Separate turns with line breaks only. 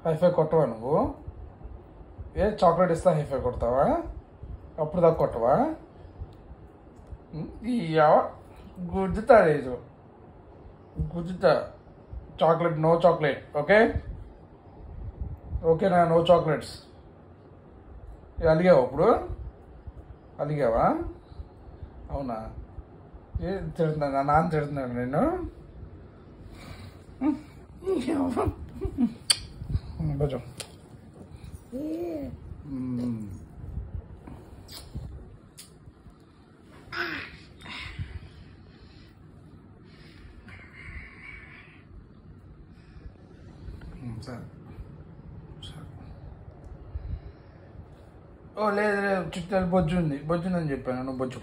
Hi-fi కొట్టవా నువ్వు? ఏ chocolate ఇస్తా hi-fi కొడతావా? అప్పుడు దాకా కొట్టవా? ఇయ్యా గుద్దుతా లేదు, గుద్దుతా. Chocolate, no chocolate. ఓకే ఓకేనా? No chocolates. అలిగావా ఇప్పుడు? అలిగావా? అవునా? ఏ తిడుతున్నాను, నా నాన్న తిడుతున్నాడు నేను. కొంచెం సరే. ఓ లేదు లేదు, చిట్టాలు బొజ్జు ఉందని చెప్పాను. నువ్వు బొజ్జు